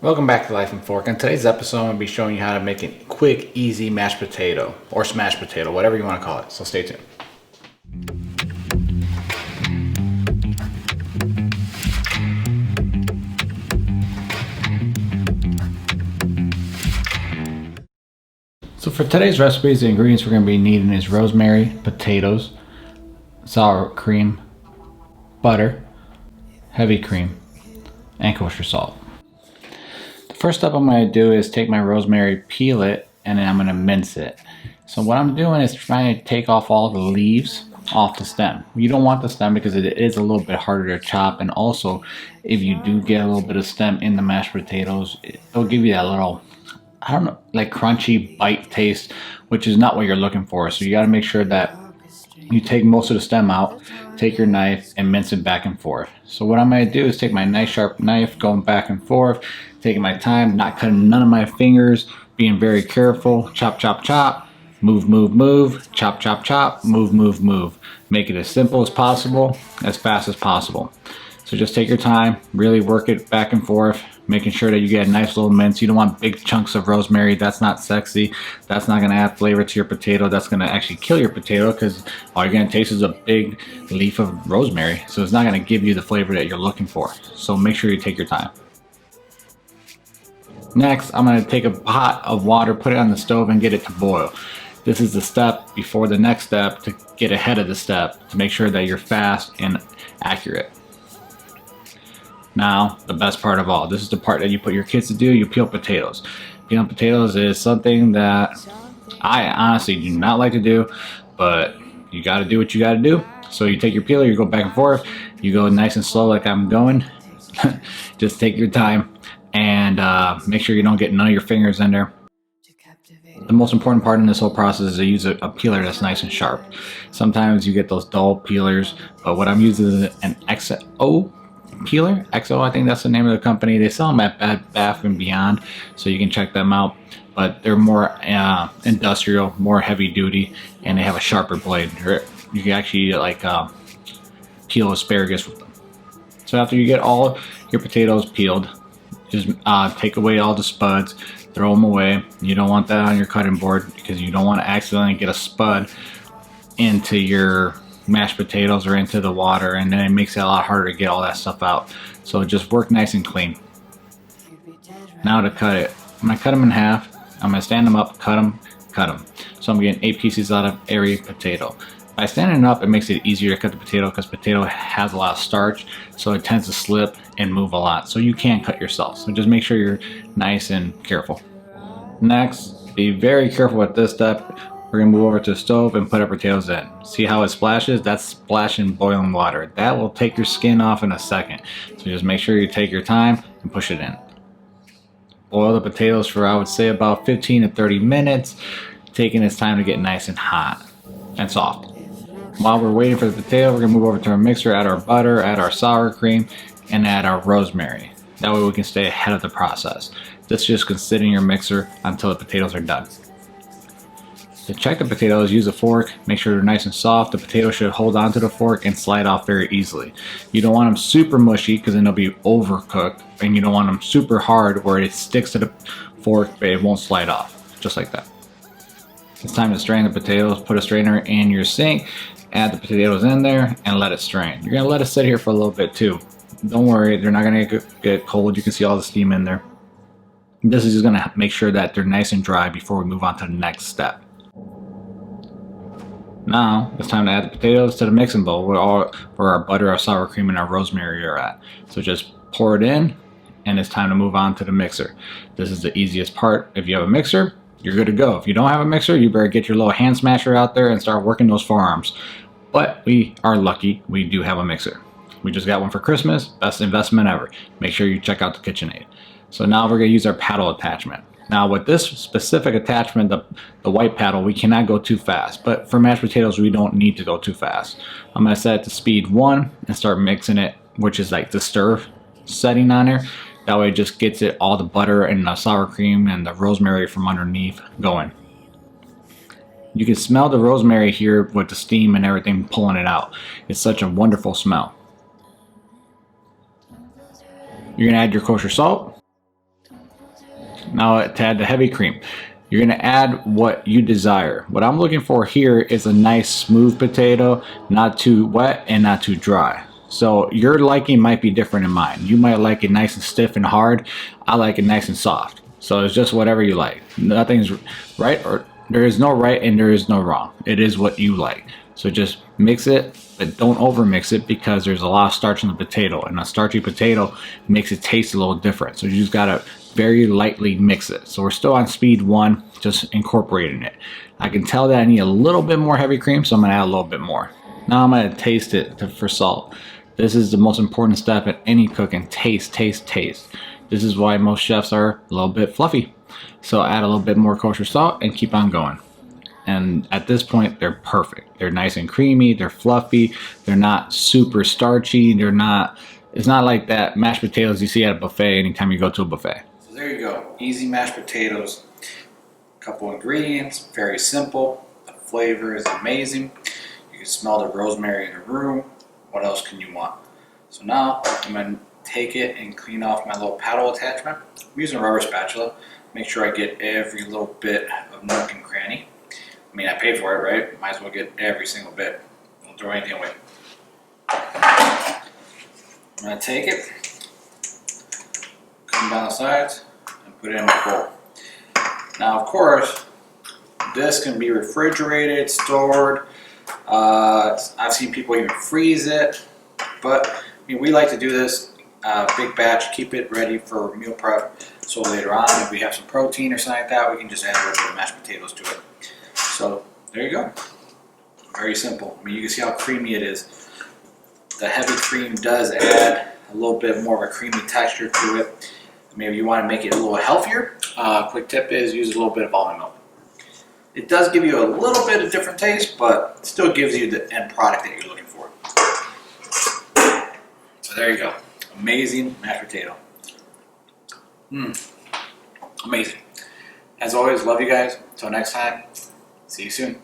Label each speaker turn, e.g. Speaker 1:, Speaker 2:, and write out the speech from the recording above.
Speaker 1: Welcome back to Life and Fork. In today's episode, I'm going to be showing you how to make a quick, easy mashed potato or smashed potato, whatever you want to call it. So stay tuned. So for today's recipes, the ingredients we're going to be needing is rosemary, potatoes, sour cream, butter, heavy cream, and kosher salt. First step I'm going to do is take my rosemary, peel it, and then I'm going to mince it. So what I'm doing is trying to take off all the leaves off the stem. You don't want the stem because it is a little bit harder to chop, and also if you do get a little bit of stem in the mashed potatoes, it'll give you that little, I don't know, like crunchy bite taste, which is not what you're looking for. So you got to make sure that you take most of the stem out, take your knife and mince it back and forth. So what I'm going to do is take my nice sharp knife, going back and forth, taking my time, not cutting none of my fingers, being very careful. Chop, chop, chop, move, move, move, chop, chop, chop, move, move, move. Make it as simple as possible, as fast as possible. So just take your time, really work it back and forth, making sure that you get a nice little mince. You don't want big chunks of rosemary. That's not sexy. That's not going to add flavor to your potato. That's going to actually kill your potato because all you're going to taste is a big leaf of rosemary. So it's not going to give you the flavor that you're looking for. So make sure you take your time. Next, I'm going to take a pot of water, put it on the stove and get it to boil. This is the step before the next step to get ahead of the step to make sure that you're fast and accurate. Now, the best part of all, this is the part that you put your kids to do, you peel potatoes. Peeling potatoes is something that I honestly do not like to do, but you got to do what you got to do. So you take your peeler, you go back and forth, you go nice and slow like I'm going. Just take your time and make sure you don't get none of your fingers in there. The most important part in this whole process is to use a peeler that's nice and sharp. Sometimes you get those dull peelers, but what I'm using is an XO peeler. XO, I think that's the name of the company. They sell them at Bed Bath & Beyond, so you can check them out. But they're more industrial, more heavy duty, and they have a sharper blade. You can actually peel asparagus with them. So after you get all your potatoes peeled, just take away all the spuds, throw them away. You don't want that on your cutting board because you don't want to accidentally get a spud into your mashed potatoes or into the water, and then it makes it a lot harder to get all that stuff out. So just work nice and clean. Now to cut it, I'm going to cut them in half. I'm going to stand them up, cut them. So I'm getting 8 pieces out of every potato. By standing up, it makes it easier to cut the potato because potato has a lot of starch, so it tends to slip and move a lot. So you can cut yourself. So just make sure you're nice and careful. Next, be very careful with this step. We're going to move over to the stove and put our potatoes in. See how it splashes? That's splashing boiling water. That will take your skin off in a second. So just make sure you take your time and push it in. Boil the potatoes for, I would say, about 15 to 30 minutes, taking its time to get nice and hot and soft. While we're waiting for the potato, we're going to move over to our mixer, add our butter, add our sour cream, and add our rosemary. That way we can stay ahead of the process. This just can sit in your mixer until the potatoes are done. To check the potatoes, use a fork. Make sure they're nice and soft. The potato should hold onto the fork and slide off very easily. You don't want them super mushy because then they'll be overcooked, and you don't want them super hard where it sticks to the fork but it won't slide off, just like that. It's time to strain the potatoes. Put a strainer in your sink, add the potatoes in there, and let it strain. You're going to let it sit here for a little bit too. Don't worry, they're not going to get cold. You can see all the steam in there. This is just going to make sure that they're nice and dry before we move on to the next step. Now, it's time to add the potatoes to the mixing bowl where our butter, our sour cream, and our rosemary are at. So just pour it in, and it's time to move on to the mixer. This is the easiest part. If you have a mixer, you're good to go. If you don't have a mixer, you better get your little hand smasher out there and start working those forearms. But we are lucky we do have a mixer. We just got one for Christmas. Best investment ever. Make sure you check out the KitchenAid. So now we're going to use our paddle attachment. Now with this specific attachment, the white paddle, we cannot go too fast. But for mashed potatoes, we don't need to go too fast. I'm going to set it to speed 1 and start mixing it, which is like the stir setting on there. That way it just gets it all the butter and the sour cream and the rosemary from underneath going. You can smell the rosemary here with the steam and everything pulling it out. It's such a wonderful smell. You're going to add your kosher salt. Now to add the heavy cream, you're gonna add what you desire. What I'm looking for here is a nice smooth potato, not too wet and not too dry. So your liking might be different than mine. You might like it nice and stiff and hard. I like it nice and soft. So it's just whatever you like. Nothing's right, or there is no right and there is no wrong. It is what you like. So just mix it, but don't over mix it because there's a lot of starch in the potato, and a starchy potato makes it taste a little different. So you just gotta very lightly mix it. So we're still on speed 1, just incorporating it. I can tell that I need a little bit more heavy cream, so I'm gonna add a little bit more. Now I'm gonna taste it for salt. This is the most important step in any cooking. Taste, taste, taste. This is why most chefs are a little bit fluffy. So add a little bit more kosher salt and keep on going. And at this point, they're perfect. They're nice and creamy, they're fluffy, they're not super starchy, it's not like that mashed potatoes you see at a buffet anytime you go to a buffet. So there you go, easy mashed potatoes. A couple ingredients, very simple. The flavor is amazing. You can smell the rosemary in the room. What else can you want? So now I'm gonna take it and clean off my little paddle attachment. I'm using a rubber spatula. Make sure I get every little bit of nook and cranny. I mean, I paid for it, right? Might as well get every single bit. Don't throw anything away. I'm gonna take it, come down the sides, and put it in my bowl. Now, of course, this can be refrigerated, stored. I've seen people even freeze it, but I mean, we like to do this big batch, keep it ready for meal prep. So later on, if we have some protein or something like that, we can just add a little bit of mashed potatoes to it. So there you go. Very simple. I mean, you can see how creamy it is. The heavy cream does add a little bit more of a creamy texture to it. Maybe you want to make it a little healthier. Quick tip is use a little bit of almond milk. It does give you a little bit of different taste, but it still gives you the end product that you're looking for. So there you go. Amazing mashed potato. Amazing. As always, love you guys. Until next time, see you soon.